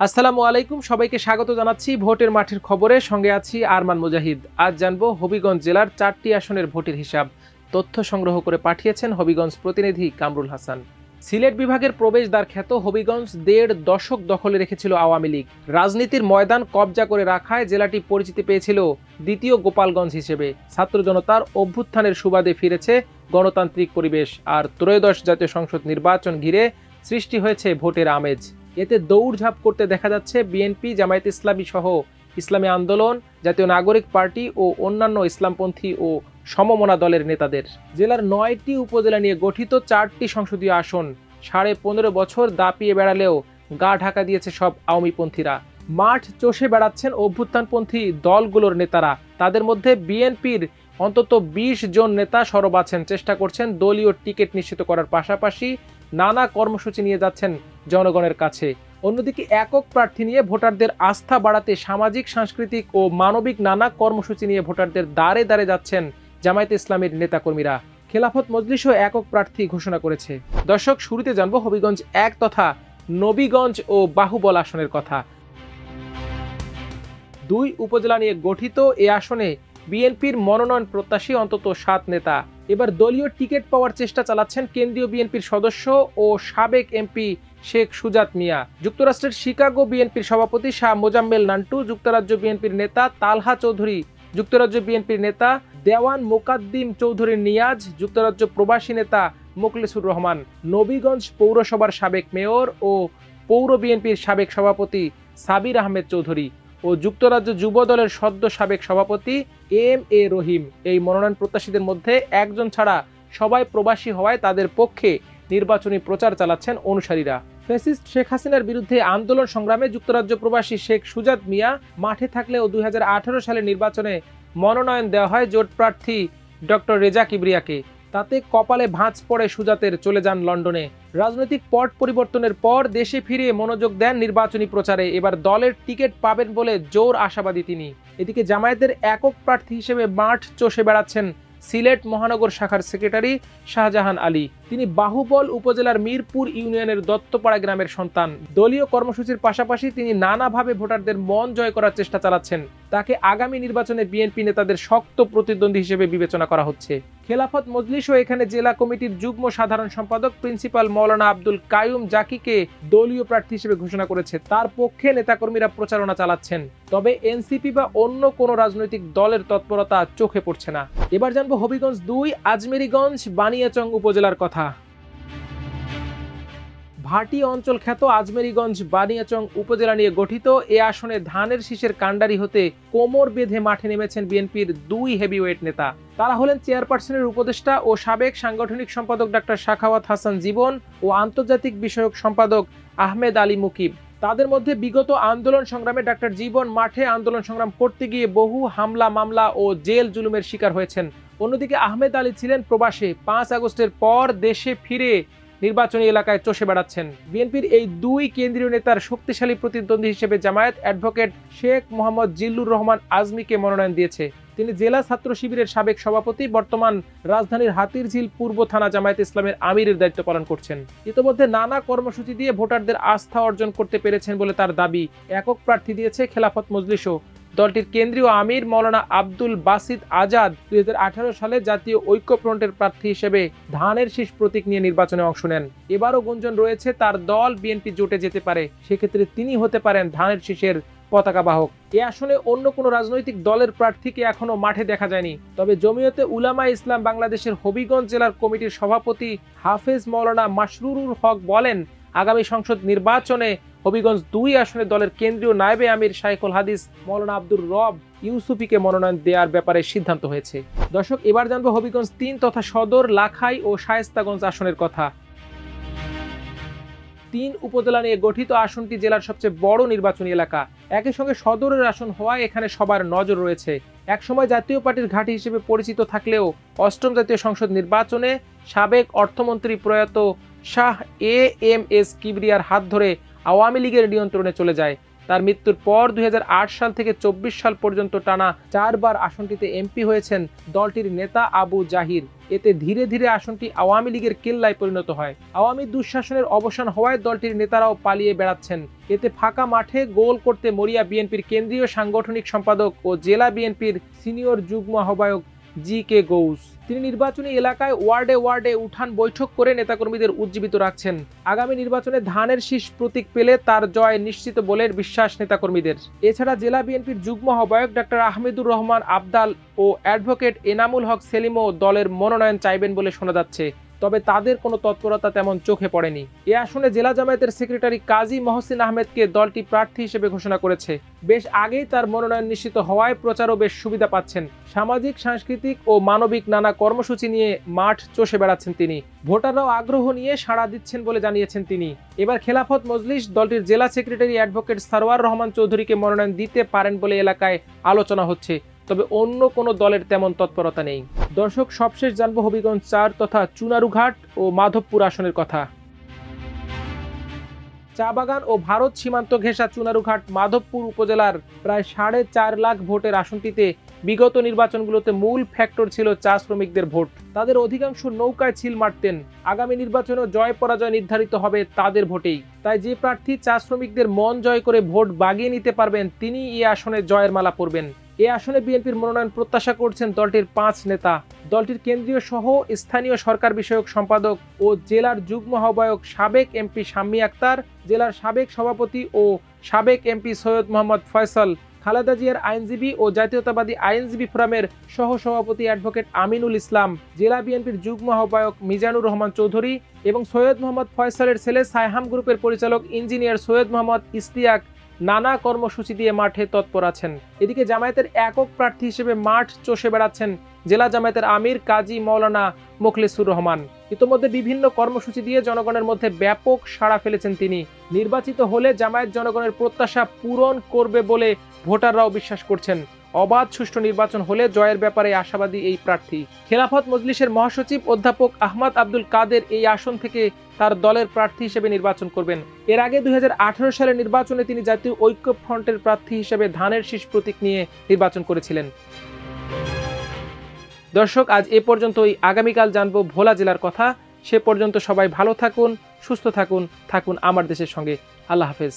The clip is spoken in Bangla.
আসসালামু আলাইকুম, সবাইকে স্বাগত জানাচ্ছি ভোটের মাঠের খবরে। সঙ্গে আছি আরমান মুজাহিদ। আজ জানবো হবিগঞ্জ জেলার 4টি আসনের ভোটের হিসাব। তথ্য সংগ্রহ করে পাঠিয়েছেন হবিগঞ্জ প্রতিনিধি কামরুল হাসান। সিলেট বিভাগের প্রবেশদ্বার খ্যাত হবিগঞ্জ 1.5 দশক দখলে রেখেছিল আওয়ামী লীগ। রাজনীতির ময়দান কবজা করে রাখায় জেলাটি পরিচিতি পেয়েছিল দ্বিতীয় গোপালগঞ্জ হিসেবে। ছাত্র জনতার অভ্যুত্থানের সুবাদে ফিরেছে গণতান্ত্রিক পরিবেশ, আর ত্রয়োদশ জাতীয় সংসদ নির্বাচন ঘিরে সৃষ্টি হয়েছে ভোটের আমেজ। এতে দৌড়ঝাঁপ করতে দেখা যাচ্ছে বিএনপি, জামায়াত ইসলামী সহ ইসলামী আন্দোলন, জাতীয় নাগরিক পার্টি ও অন্যান্য ইসলামপন্থী ও সমমনা দলের নেতাদের। জেলার 9টি উপজেলা নিয়ে গঠিত 4টি সংসদীয় আসন 15.5 বছর দাপিয়ে বেড়ালেও গা ঢাকা দিয়েছে সব আওয়ামীপন্থীরা। মাঠ চষে বেড়াচ্ছেন অভ্যুত্থানপন্থী দলগুলোর নেতারা। তাদের মধ্যে বিএনপির অন্তত 20 জন নেতা সরব আছেন, চেষ্টা করছেন দলীয় টিকিট নিশ্চিত করার পাশাপাশি নানা কর্মসূচি নিয়ে যাচ্ছেন জনগণের কাছে। অন্যদিকে একক প্রার্থী নিয়ে ভোটারদের আস্থা বাড়াতে সামাজিক, সাংস্কৃতিক ও মানবিক নানা কর্মসূচি নিয়ে ভোটারদের দ্বারে দ্বারে যাচ্ছেন জামায়াতে ইসলামীর নেতাকর্মীরা। খেলাফত মজলিসও একক প্রার্থী ঘোষণা করেছে। দর্শক, শুরুতে জানবো হবিগঞ্জ 1 তথা নবীগঞ্জ ও বাহুবল আসনের কথা। 2 উপজেলা নিয়ে গঠিত এ আসনে বিএনপির মনোনয়ন প্রত্যাশী অন্তত 7 নেতা। এবার দলীয় টিকিট পাওয়ার চেষ্টা চালাচ্ছেন কেন্দ্রীয় বিএনপির সদস্য ও সাবেক এমপি শেখ সুজাত মিয়া, যুক্তরাষ্ট্রের শিকাগো বিএনপির সভাপতি শাহ মোজাম্মেল নান্টু, যুক্তরাজ্য বিএনপির নেতা তালহা চৌধুরী, যুক্তরাজ্য বিএনপির নেতা দেওয়ান মোকাদ্দিম চৌধুরী নিয়াজ, যুক্তরাজ্য প্রবাসী নেতা মোখলেসুর রহমান, নবীগঞ্জ পৌরসভার সাবেক মেয়র ও পৌর বিএনপির সাবেক সভাপতি সাবির আহমেদ চৌধুরী ও যুক্তরাজ্য যুব দলের সদ্য সাবেক সভাপতি এম.এ. রহিম। এই মনোনয়ন প্রত্যাশীদের মধ্যে একজন ছাড়া সবাই প্রবাসী হওয়ায় তাদের পক্ষে নির্বাচনী প্রচার চালাচ্ছেন অনুসারীরা। ফ্যাসিস্ট শেখ হাসিনার বিরুদ্ধে আন্দোলন সংগ্রামে যুক্তরাজ্য প্রবাসী শেখ সুজাত মিয়া মাঠে থাকলেও 2018 সালের নির্বাচনে মনোনয়ন দেওয়া হয় জোট প্রার্থী ডক্টর রেজা কিবরিয়াকে। তাতে কপালে ভাঁজ পড়ে সুজাতের, চলে যান লন্ডনে। রাজনৈতিক পট পরিবর্তনের পর দেশে ফিরে মনোযোগ দেন নির্বাচনী প্রচারে। এবার দলের টিকিট পাবেন বলে জোর আশাবাদী তিনি। এদিকে জামায়াতের একক প্রার্থী হিসেবে মাঠ চষে বেড়াচ্ছেন সিলেট মহানগর শাখার সেক্রেটারি শাহজাহান আলী। তিনি বাহুবল উপজেলার মিরপুর ইউনিয়নের দত্তপাড়া গ্রামের সন্তান। দলীয় কর্মসূচির পাশাপাশি তিনি নানাভাবে ভোটারদের মন জয় করার চেষ্টা চালাচ্ছেন। তাকে আগামী নির্বাচনে বিএনপি নেতাদের শক্ত প্রতিদ্বন্দ্বী হিসেবে বিবেচনা করা হচ্ছে। খেলাফত মজলিসও এখানে জেলা কমিটির যুগ্ম সাধারণ সম্পাদক প্রিন্সিপাল মৌলানা আব্দুল কাইয়ুম জাকিকে দলীয় প্রার্থী হিসেবে ঘোষণা করেছে। তার পক্ষে নেতাকর্মীরা প্রচারণা চালাচ্ছেন। তবে এনসিপি বা অন্য কোনো রাজনৈতিক দলের তৎপরতা চোখে পড়ছে না। এবার জানবো হবিগঞ্জ 2 আজমেরীগঞ্জ বানিয়াচং উপজেলার কথা। ভাটি অঞ্চল খ্যাত আজমেরীগঞ্জ বানিয়াচং উপজেলা নিয়ে গঠিত এ আসনে ধানের শীষের কাণ্ডারি হতে কোমর বেঁধে মাঠে নেমেছেন বিএনপির 2 হেভিওয়েট নেতা। তারা হলেন চেয়ারপারসনের উপদেষ্টা ও সাবেক সাংগঠনিক সম্পাদক ডাক্তার সাখাওয়াত হাসান জীবন ও আন্তর্জাতিক বিষয়ক সম্পাদক আহমেদ আলী মুকিব। তাদের মধ্যে বিগত আন্দোলন সংগ্রামে ডাক্তার জীবন মাঠে আন্দোলন সংগ্রাম করতে গিয়ে বহু হামলা, মামলা ও জেল জুলুমের শিকার হয়েছেন। অন্যদিকে আহমেদ আলী ছিলেন প্রবাসে। 5 আগস্টের পর দেশে ফিরে নির্বাচনী এলাকায় চষে বেড়াচ্ছেন। বিএনপির এই 2 কেন্দ্রীয় নেতার শক্তিশালী প্রতিদ্বন্দ্বী হিসেবে জামায়াত অ্যাডভোকেট শেখ মোহাম্মদ জিল্লুর রহমান আজমিকে মনোনয়ন দিয়েছে। তিনি জেলা ছাত্র শিবিরের সাবেক সভাপতি, বর্তমান রাজধানীর হাতিরঝিল পূর্ব থানা জামায়াত ইসলামের আমিরের দায়িত্ব পালন করছেন। ইতোমধ্যে নানা কর্মসূচি দিয়ে ভোটারদের আস্থা অর্জন করতে পেরেছেন বলে তার দাবি। একক প্রার্থী দিয়েছে খেলাফত মজলিসও। দলটির কেন্দ্রীয় আমির মৌলানা আব্দুল বাসিত আজাদ 2018 সালে জাতীয় ঐক্যফ্রন্টের প্রার্থী হিসেবে ধানের শীষ প্রতীক নিয়ে নির্বাচনে অংশ নেন। এবারও গুঞ্জন রয়েছে তার দল বিএনপি জোটে যেতে পারে। সেক্ষেত্রে তিনি হতে পারেন ধানের শীষের পতাকা বাহক। এ আসনে অন্য কোনো রাজনৈতিক দলের প্রার্থীকে এখনো মাঠে দেখা যায়নি। তবে জমিয়তে উলামা ইসলাম বাংলাদেশের হবিগঞ্জ জেলার কমিটির সভাপতি হাফেজ মৌলানা মাসরুরুল হক বলেন, আগামী সংসদ নির্বাচনে হবিগঞ্জ 2 আসনে দলের কেন্দ্রীয় নায়েবে আমির শাইখুল হাদিস মৌলানা আব্দুর রব ইউসুফিকে মনোনয়ন দেওয়ার ব্যাপারে সিদ্ধান্ত হয়েছে। দর্শক, এবার জানবো হবিগঞ্জ 3 তথা সদর, লাখাই ও শায়েস্তাগঞ্জ আসনের কথা। 3 উপজেলা নিয়ে গঠিত আসনটি জেলার সবচেয়ে বড় নির্বাচনী এলাকা। একই সঙ্গে সদরের আসন হওয়ায় এখানে সবার নজর রয়েছে। একসময় জাতীয় পার্টির ঘাঁটি হিসেবে পরিচিত থাকলেও 8ম জাতীয় সংসদ নির্বাচনে সাবেক অর্থমন্ত্রী প্রয়াত শাহ এ.এম.এস. কিবরিয়ার হাত ধরে আওয়ামী লীগের নিয়ন্ত্রণে চলে যায়। তার মৃত্যুর পর 2008 সাল থেকে 24 সাল পর্যন্ত টানা 4 বার আসনটিতে এমপি হয়েছেন দলটির নেতা আবু জাহির। এতে ধীরে ধীরে আসনটি আওয়ামী লীগের কেল্লায় পরিণত হয়। আওয়ামী দুঃশাসনের অবসান হওয়ায় দলটির নেতারাও পালিয়ে বেড়াচ্ছেন। এতে ফাঁকা মাঠে গোল করতে মরিয়া বিএনপির কেন্দ্রীয় সাংগঠনিক সম্পাদক ও জেলা বিএনপির সিনিয়র যুগ্ম আহ্বায়ক জি.কে. গৌস। তিনি নির্বাচনী এলাকায় ওয়ার্ডে ওয়ার্ডে উঠান বৈঠক করে নেতাকর্মীদের উজ্জীবিত রাখছেন। আগামী নির্বাচনে ধানের শীষ প্রতীক পেলে তার জয় নিশ্চিত বলে বিশ্বাস নেতাকর্মীদের। এছাড়া জেলা বিএনপির যুগ্ম আহ্বায়ক ডক্টর আহমেদুর রহমান আবদাল ও অ্যাডভোকেট এনামুল হক সেলিমও দলের মনোনয়ন চাইবেন বলে শোনা যাচ্ছে, তবে তাদের কোনো তৎপরতা তেমন চোখে পড়েনি। এ আসনে জেলা জামায়াতের সেক্রেটারি কাজী মহসিন আহমেদকে দলটি প্রার্থী হিসেবে ঘোষণা করেছে। বেশ আগেই তার মনোনয়ন নিশ্চিত হওয়ায় প্রচারও বেশ সুবিধা পাচ্ছেন। সামাজিক, সাংস্কৃতিক ও মানবিক নানা কর্মসূচি নিয়ে মাঠ চষে বেড়াচ্ছেন তিনি। ভোটাররাও আগ্রহ নিয়ে সাড়া দিচ্ছেন বলে জানিয়েছেন তিনি। এবার খেলাফত মজলিস দলটির জেলা সেক্রেটারি অ্যাডভোকেট সারওয়ার রহমান চৌধুরীকে মনোনয়ন দিতে পারেন বলে এলাকায় আলোচনা হচ্ছে, তবে অন্য কোনো দলের তেমন তৎপরতা নেই। দর্শক, সবশেষ জানবো হবিগঞ্জ 4 তথা চুনারুঘাট ও মাধবপুর আসনের কথা। চা বাগান ও ভারত সীমান্ত ঘেঁষা চুনারুঘাট মাধবপুর উপজেলার প্রায় 4.5 লাখ ভোটের আসনটিতে বিগত নির্বাচনগুলোতে মূল ফ্যাক্টর ছিল চা শ্রমিকদের ভোট। তাদের অধিকাংশ নৌকায় ছিল মারতেন। আগামী নির্বাচনেও জয় পরাজয় নির্ধারিত হবে তাদের ভোটেই। তাই যে প্রার্থী চা শ্রমিকদের মন জয় করে ভোট বাগিয়ে নিতে পারবেন তিনি এই আসনে জয়ের মালা পরবেন। এ আসনে বিএনপির মনোনয়ন প্রত্যাশা করছেন দলটির 5 নেতা। দলটির কেন্দ্রীয় সহ স্থানীয় সরকার বিষয়ক সম্পাদক ও জেলার যুগ্ম আহ্বায়ক সাবেক এমপি শাম্মী আক্তার, জেলার সাবেক সভাপতি ও সাবেক এমপি সৈয়দ মোহাম্মদ ফয়সাল, খালেদা জিয়ার আইনজীবী ও জাতীয়তাবাদী আইনজীবী ফোরামের সহ সভাপতি অ্যাডভোকেট আমিনুল ইসলাম, জেলা বিএনপির যুগ্ম আহ্বায়ক মিজানুর রহমান চৌধুরী এবং সৈয়দ মোহাম্মদ ফয়সালের ছেলে সায়হাম গ্রুপের পরিচালক ইঞ্জিনিয়ার সৈয়দ মোহাম্মদ ইস্তিয়াক নানা কর্মসূচি দিয়ে মাঠে তৎপর আছেন। এদিকে জামায়াতের একক প্রার্থী হিসেবে মাঠ চষে বেড়াচ্ছেন জেলা জামায়াতের আমির কাজী মাওলানা মোখলেসুর রহমান। ইতোমধ্যে বিভিন্ন কর্মসূচি দিয়ে জনগণের মধ্যে ব্যাপক সাড়া ফেলেছেন তিনি। নির্বাচিত হলে জামায়াত জনগণের প্রত্যাশা পূরণ করবে বলে ভোটাররাও বিশ্বাস করছেন। অবাধ সুষ্ঠু নির্বাচন হলে জয়ের ব্যাপারে আশাবাদী এই প্রার্থী। খেলাফত মজলিসের মহাসচিব অধ্যাপক আহমদ আব্দুল কাদের এই আসন থেকে তার দলের প্রার্থী হিসেবে নির্বাচন করবেন। এর আগে 2018 সালের নির্বাচনে তিনি জাতীয় ঐক্য ফ্রন্টের প্রার্থী হিসেবে ধানের শীষ প্রতীক নিয়ে নির্বাচন করেছিলেন। দর্শক, আজ এ পর্যন্তই। আগামীকাল জানবো ভোলা জেলার কথা। সে পর্যন্ত সবাই ভালো থাকুন, সুস্থ থাকুন, থাকুন আমার দেশের সঙ্গে। আল্লাহ হাফেজ।